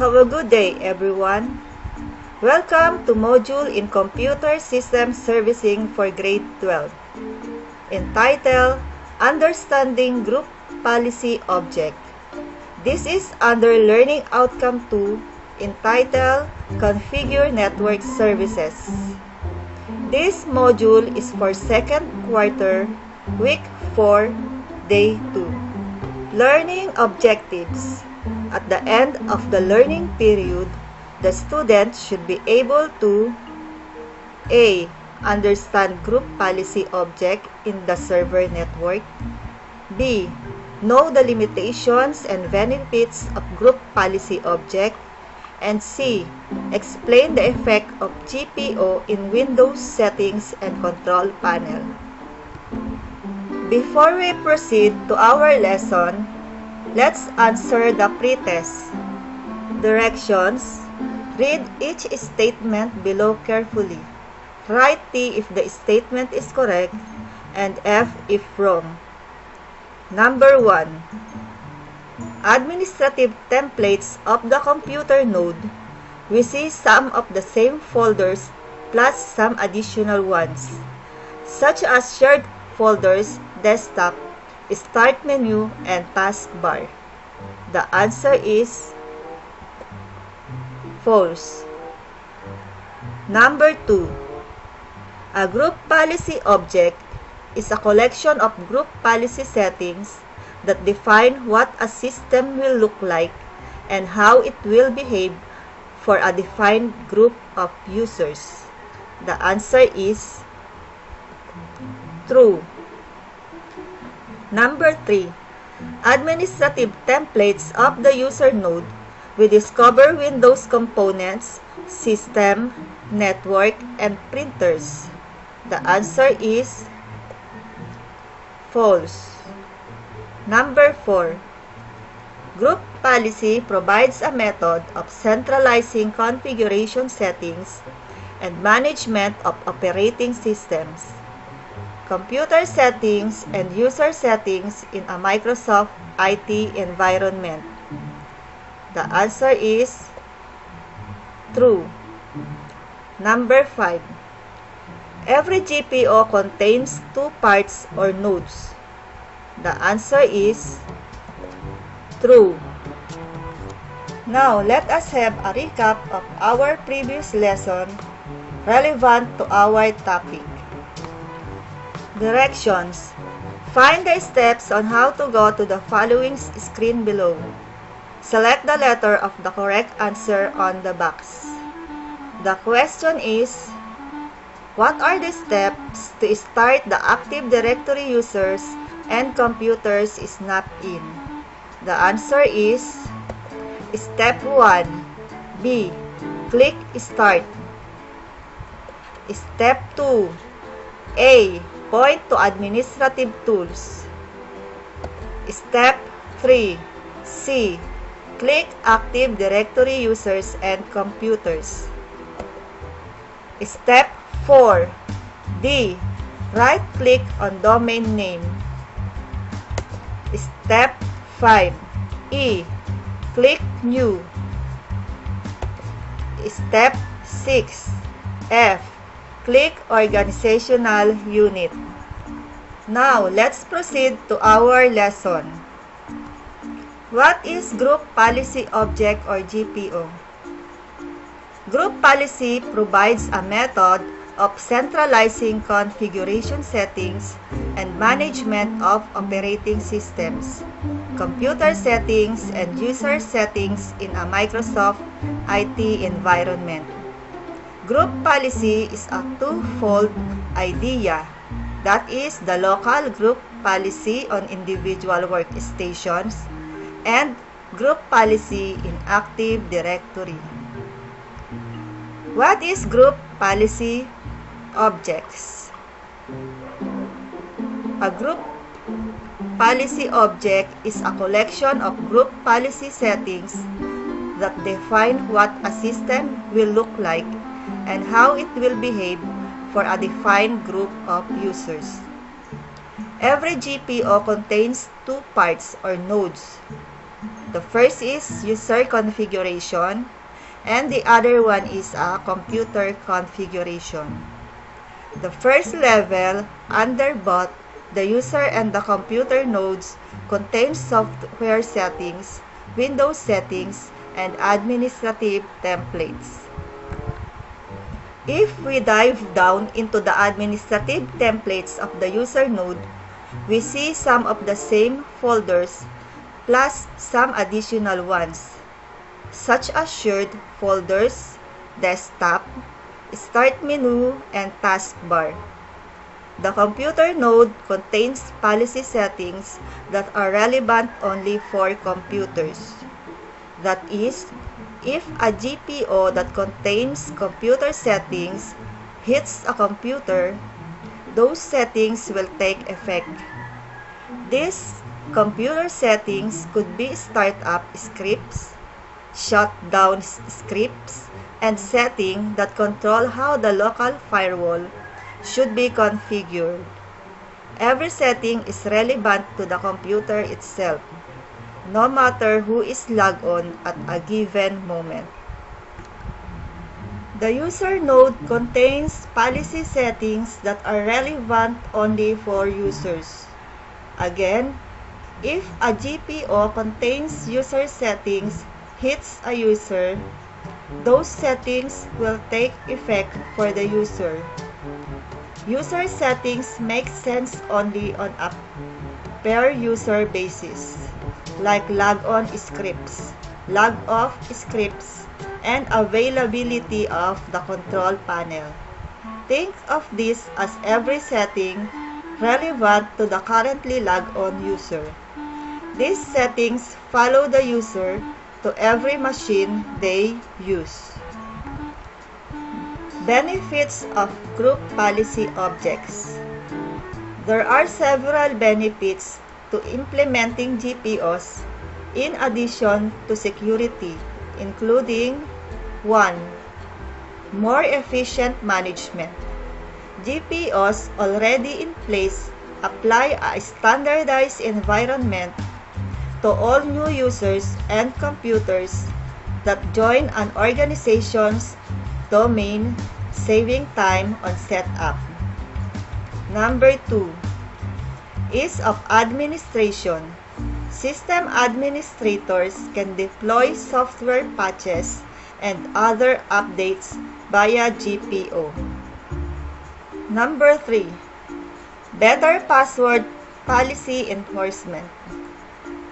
Have a good day, everyone. Welcome to Module in Computer System Servicing for Grade 12, entitled Understanding Group Policy Object. This is under Learning Outcome 2, entitled Configure Network Services. This module is for second quarter, week 4, day 2. Learning objectives. At the end of the learning period, the student should be able to A. Understand group policy object in the server network. B. Know the limitations and benefits of group policy object. And C. Explain the effect of GPO in Windows settings and control panel. Before we proceed to our lesson, let's answer the pretest. Directions. Read each statement below carefully. Write T if the statement is correct and F if wrong. Number 1. Administrative templates of the computer node. We see some of the same folders plus some additional ones, such as shared folders, desktop, start menu, and taskbar. The answer is false. Number 2. A group policy object is a collection of group policy settings that define what a system will look like and how it will behave for a defined group of users. The answer is true. Number 3. Administrative templates of the user node. We discover Windows components, system, network, and printers. The answer is false. Number 4. Group policy provides a method of centralizing configuration settings and management of operating systems, computer settings, and user settings in a Microsoft IT environment. The answer is true. Number 5. Every GPO contains two parts or nodes. The answer is true. Now, let us have a recap of our previous lesson relevant to our topic. Directions. Find the steps on how to go to the following screen below. Select the letter of the correct answer on the box. The question is, what are the steps to start the Active Directory users and computers snapped in? The answer is Step 1. B. Click Start. Step 2. A. Point to Administrative Tools. Step 3. C. Click Active Directory Users and Computers. Step 4. D. Right-click on Domain Name. Step 5. E. Click New. Step 6. F. Click Organizational Unit. Now, let's proceed to our lesson. What is Group Policy Object or GPO? Group policy provides a method of centralizing configuration settings and management of operating systems, computer settings, and user settings in a Microsoft IT environment. Group policy is a two-fold idea, that is, the local group policy on individual workstations and group policy in Active Directory. What is group policy objects? A group policy object is a collection of group policy settings that define what a system will look like and how it will behave for a defined group of users. Every GPO contains two parts or nodes. The first is user configuration, and the other one is a computer configuration. The first level, under both the user and the computer nodes, contains software settings, Windows settings, and administrative templates. If we dive down into the administrative templates of the user node, we see some of the same folders plus some additional ones, such as shared folders, desktop, start menu, and taskbar. The computer node contains policy settings that are relevant only for computers. That is, if a GPO that contains computer settings hits a computer, those settings will take effect. These computer settings could be startup scripts, shutdown scripts, and settings that control how the local firewall should be configured. Every setting is relevant to the computer itself, no matter who is logged on at a given moment. The user node contains policy settings that are relevant only for users. Again, if a GPO contains user settings hits a user, those settings will take effect for the user. User settings make sense only on a per-user basis, like log-on scripts, log-off scripts, and availability of the control panel. Think of this as every setting relevant to the currently logged-on user. These settings follow the user to every machine they use. Benefits of group policy objects. There are several benefits to implementing GPOs in addition to security, including 1. More efficient management. GPOs already in place apply a standardized environment to all new users and computers that join an organization's domain, saving time on setup. Number 2. Ease of administration. System administrators can deploy software patches and other updates via GPO. Number 3. Better password policy enforcement.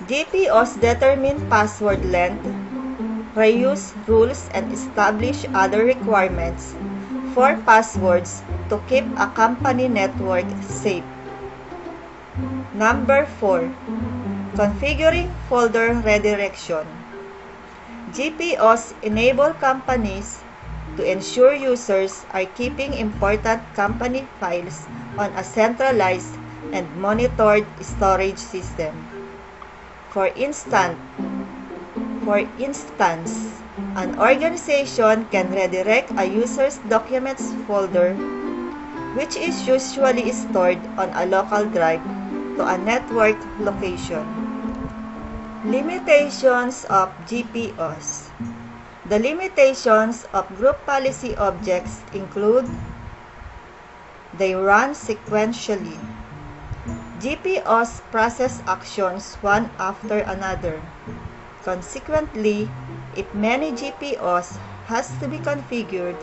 GPOs determine password length, reuse rules, and establish other requirements for passwords to keep a company network safe. Number 4. Configuring folder redirection. GPOs enable companies to ensure users are keeping important company files on a centralized and monitored storage system. For instance, an organization can redirect a user's documents folder, which is usually stored on a local drive, to a network location. Limitations of GPOs. The limitations of group policy objects include: they run sequentially. GPOs process actions one after another. Consequently, if many GPOs has to be configured,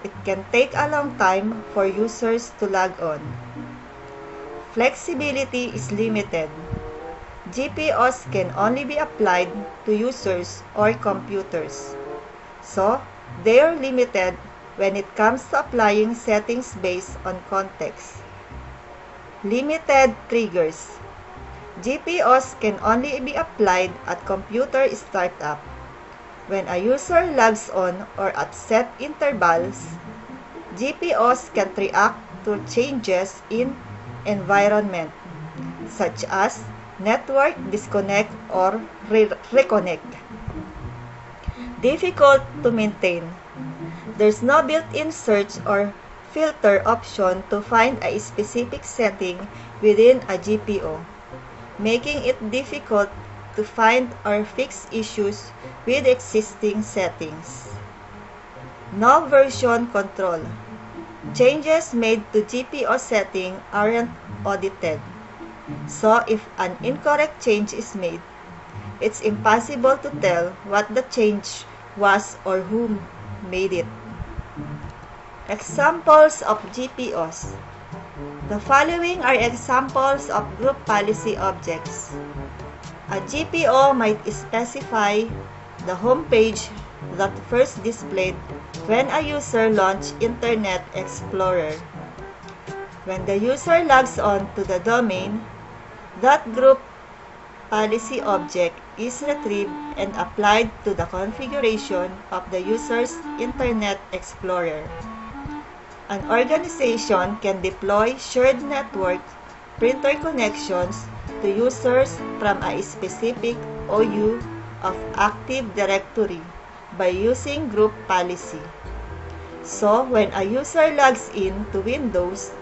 it can take a long time for users to log on. Flexibility is limited. GPOs can only be applied to users or computers, so they are limited when it comes to applying settings based on context. Limited triggers. GPOs can only be applied at computer startup. When a user logs on or at set intervals, GPOs can react to changes in environment, such as network disconnect or reconnect. Difficult to maintain. There's no built-in search or filter option to find a specific setting within a GPO, making it difficult to find or fix issues with existing settings. No version control. Changes made to GPO setting aren't audited. So if an incorrect change is made, it's impossible to tell what the change was or who made it. Examples of GPOs. The following are examples of group policy objects. A GPO might specify the home page that first displayed when a user launched Internet Explorer. When the user logs on to the domain, that group policy object is retrieved and applied to the configuration of the user's Internet Explorer. An organization can deploy shared network printer connections to users from a specific OU of Active Directory by using group policy. So, when a user logs in to Windows,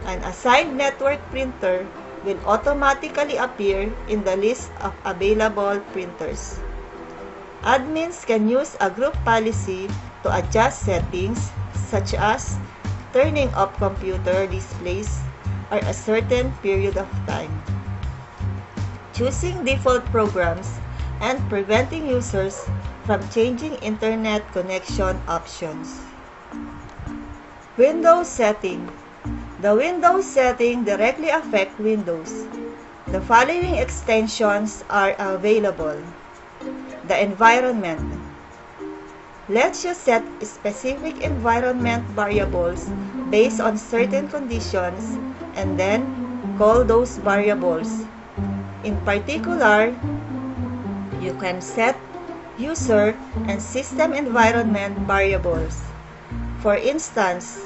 an assigned network printer will automatically appear in the list of available printers. Admins can use a group policy to adjust settings such as turning off computer displays or a certain period of time, choosing default programs, and preventing users from changing internet connection options. Windows setting. The Windows setting directly affect Windows. The following extensions are available. The environment lets you set specific environment variables based on certain conditions and then call those variables. In particular, you can set user and system environment variables. For instance,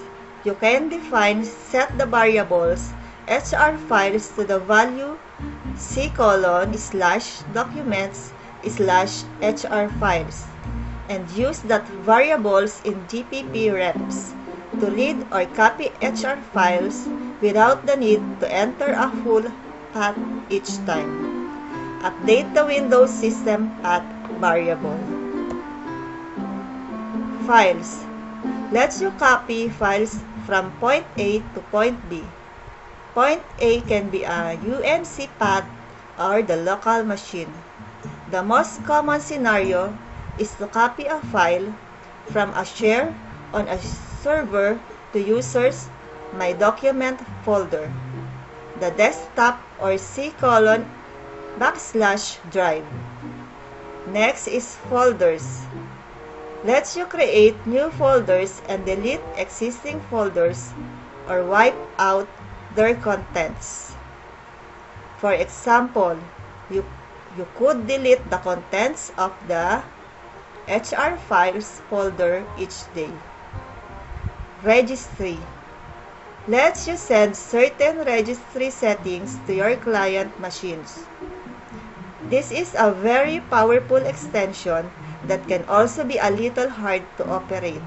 you can define set the variables HR files to the value c:/documents/HR files and use that variables in GPP reps to read or copy HR files without the need to enter a full path each time. Update the Windows system path variable. Files lets you copy files from point A to point B. Point A can be a UNC path or the local machine. The most common scenario is to copy a file from a share on a server to users' My Document folder, the desktop or c:/drive. Next is folders. Lets you create new folders and delete existing folders or wipe out their contents. For example, you could delete the contents of the HR files folder each day. Registry lets you send certain registry settings to your client machines. This is a very powerful extension that can also be a little hard to operate.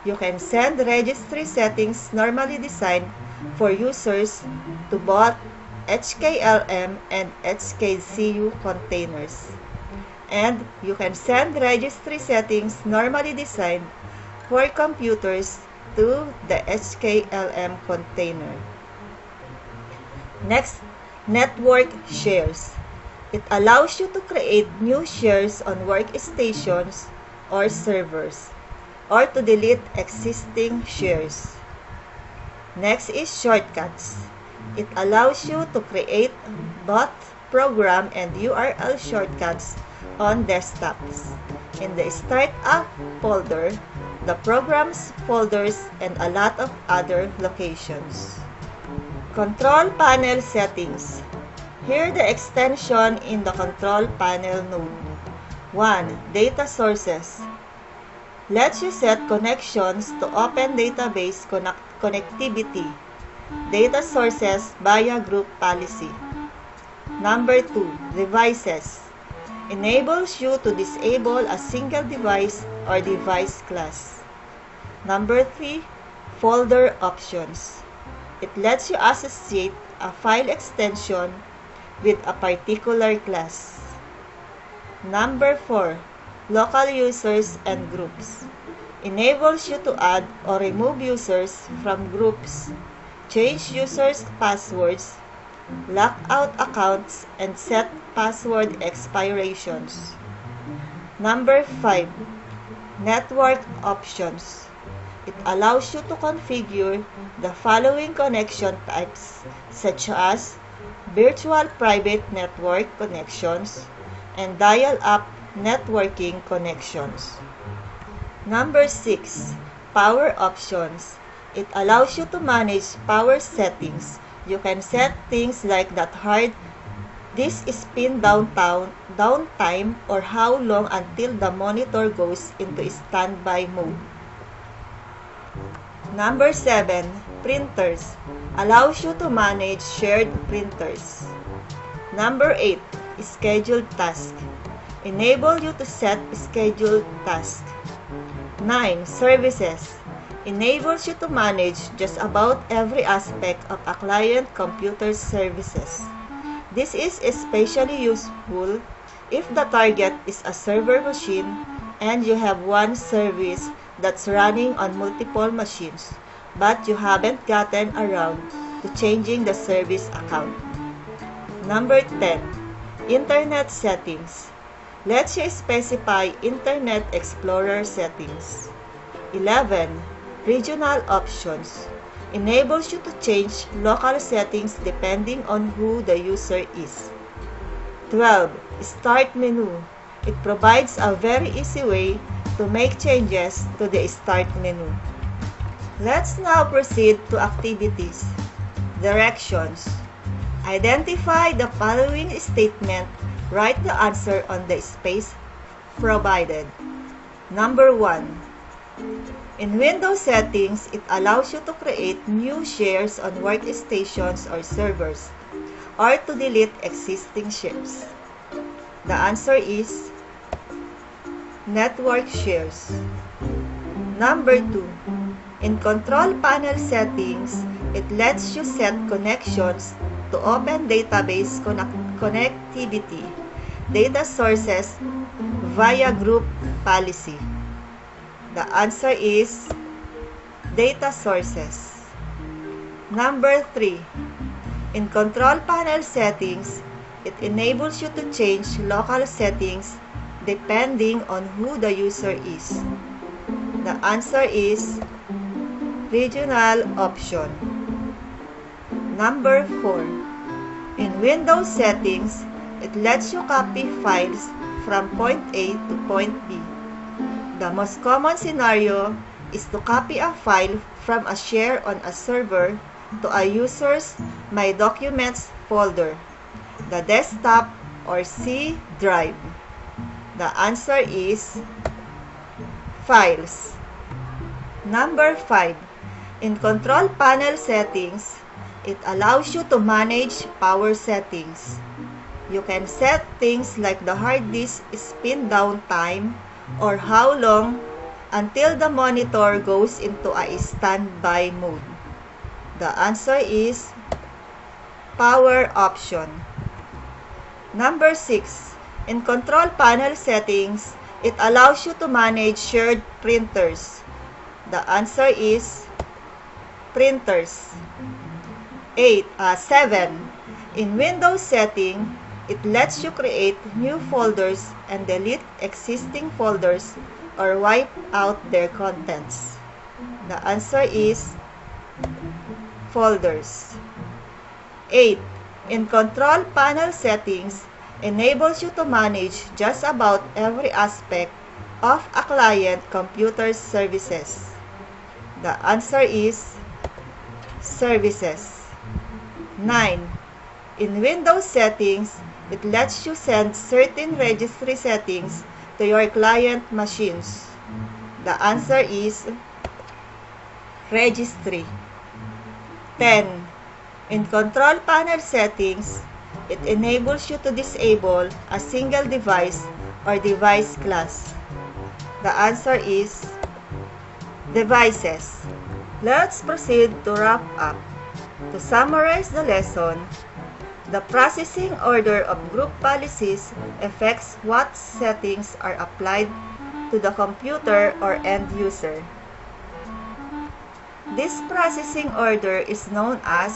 You can send registry settings normally designed for users to both HKLM and HKCU containers. And you can send registry settings normally designed for computers to the HKLM container. Next, network shares. It allows you to create new shares on workstations or servers, or to delete existing shares. Next is shortcuts. It allows you to create both program and URL shortcuts on desktops. In the Startup folder, the programs folders, and a lot of other locations. Control panel settings. Here the extension in the control panel node. 1. Data sources. Lets you set connections to open database connectivity. Data sources via group policy. Number 2. Devices. Enables you to disable a single device or device class. Number 3. Folder options. It lets you associate a file extension with a particular class. Number 4. Local users and groups. Enables you to add or remove users from groups, change users' passwords, lock out accounts, and set password expirations. Number 5. Network options. It allows you to configure the following connection types such as virtual private network connections and dial-up networking connections. Number 6. Power options. It allows you to manage power settings. You can set things like that hard disk spin downtime or how long until the monitor goes into standby mode. Number 7. Printers. Allows you to manage shared printers. Number 8. Scheduled task. Enable you to set scheduled task. 9. Services. Enables you to manage just about every aspect of a client computer services. This is especially useful if the target is a server machine and you have one service that's running on multiple machines, but you haven't gotten around to changing the service account. Number 10. Internet settings. Lets you specify Internet Explorer settings. 11. Regional options. Enables you to change local settings depending on who the user is. 12. Start menu. It provides a very easy way to make changes to the start menu. Let's now proceed to activities. Directions. Identify the following statement. Write the answer on the space provided. Number 1. In Windows settings, it allows you to create new shares on workstations or servers, or to delete existing shares. The answer is network shares. Number 2. In Control Panel settings, it lets you set connections to open database connectivity, data sources via group policy. The answer is data sources. Number 3. In Control Panel settings, it enables you to change local settings depending on who the user is. The answer is regional option. Number 4. In Windows settings, it lets you copy files from point A to point B. The most common scenario is to copy a file from a share on a server to a user's My Documents folder, the desktop or C drive. The answer is files. Number 5. In Control Panel settings, it allows you to manage power settings. You can set things like the hard disk spin down time or how long until the monitor goes into a standby mode. The answer is power option. Number 6. In Control Panel settings, it allows you to manage shared printers. The answer is printers. 7. In Windows setting, it lets you create new folders and delete existing folders or wipe out their contents. The answer is folders. 8. In Control Panel settings, enables you to manage just about every aspect of a client computer services. The answer is services. 9. In Windows settings, it lets you send certain registry settings to your client machines. The answer is registry. 10. In Control Panel settings, it enables you to disable a single device or device class. The answer is devices. Let's proceed to wrap up. To summarize the lesson, The processing order of group policies affects what settings are applied to the computer or end user. This processing order is known as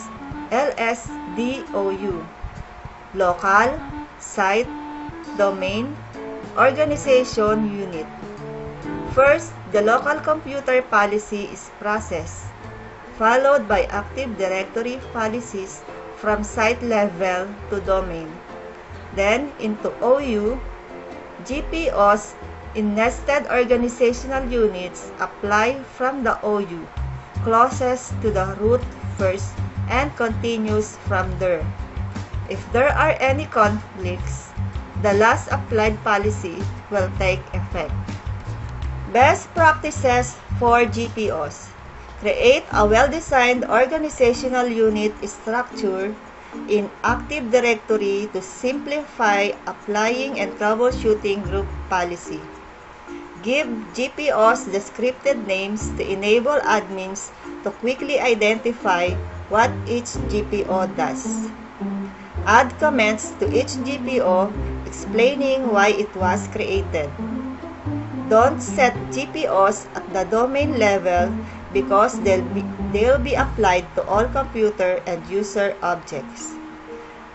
LSDOU, Local, Site, Domain, Organization Unit. First, the local computer policy is processed, followed by Active Directory policies from site level to domain. Then, into OU, GPOs in nested organizational units apply from the OU, closest to the root first, and continues from there. If there are any conflicts, the last applied policy will take effect. Best practices for GPOs. Create a well-designed organizational unit structure in Active Directory to simplify applying and troubleshooting group policy. Give GPOs descriptive names to enable admins to quickly identify what each GPO does. Add comments to each GPO explaining why it was created. Don't set GPOs at the domain level because they'll be applied to all computer and user objects.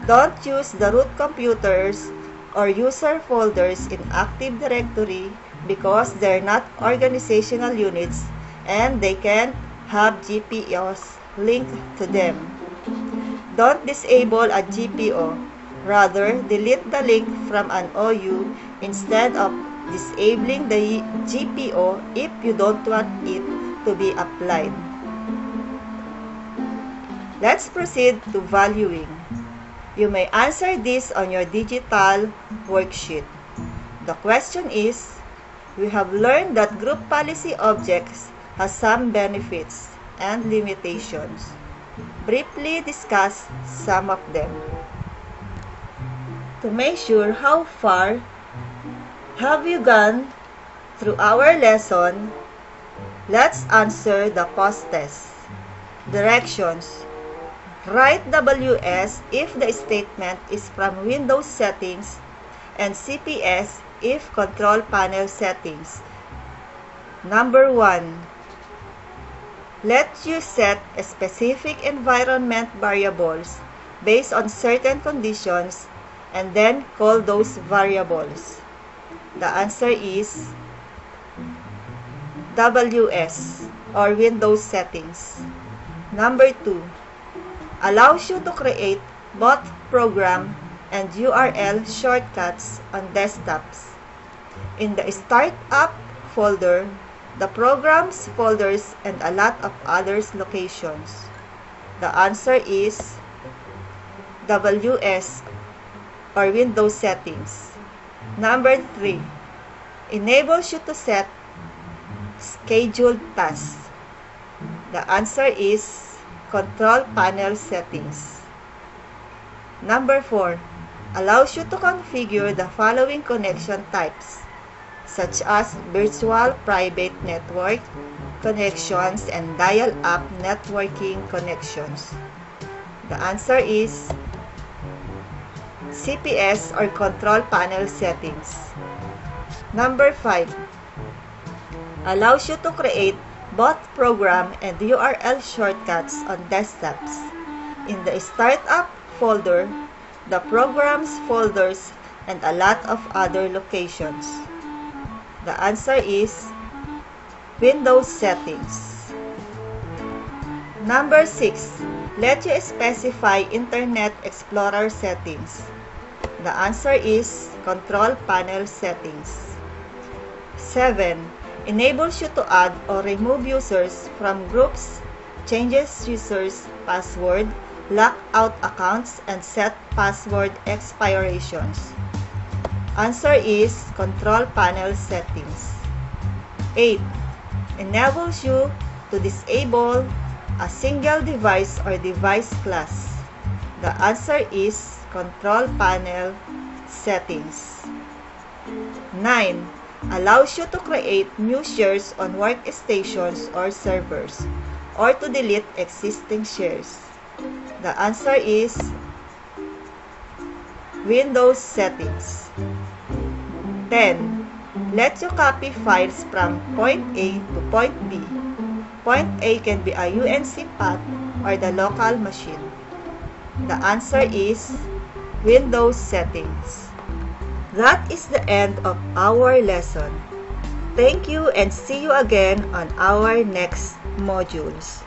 Don't use the root computers or user folders in Active Directory because they're not organizational units and they can't have GPOs linked to them. Don't disable a GPO. Rather, delete the link from an OU instead of disabling the GPO if you don't want it to be applied. Let's proceed to valuing. You may answer this on your digital worksheet. The question is, we have learned that group policy objects has some benefits and limitations. Briefly discuss some of them. To measure how far have you gone through our lesson, let's answer the PostTest. Directions. Write WS if the statement is from Windows settings and CPS if control panel settings. Number 1. Let you set a specific environment variables based on certain conditions and then call those variables. The answer is WS or Windows settings. Number 2. Allows you to create both program and URL shortcuts on desktops. In the Startup folder, the programs folders and a lot of others locations. The answer is WS or Windows settings. Number 3. Enables you to set scheduled tasks. The answer is control panel settings. Number 4. Allows you to configure the following connection types, such as virtual private network connections and dial-up networking connections. The answer is CPS or control panel settings. Number 5. Allows you to create both program and URL shortcuts on desktops. In the Startup folder, the programs folders and a lot of other locations. The answer is Windows settings. Number 6. Let you specify Internet Explorer settings. The answer is control panel settings. 7. Enables you to add or remove users from groups, changes users' password, lock out accounts, and set password expirations. Answer is control panel settings. 8. Enables you to disable a single device or device class. The answer is control panel settings. 9. Allows you to create new shares on workstations or servers, or to delete existing shares. The answer is Windows settings. 10. Let you copy files from point A to point B. Point A can be a UNC path or the local machine. The answer is Windows settings. That is the end of our lesson. Thank you and see you again on our next modules.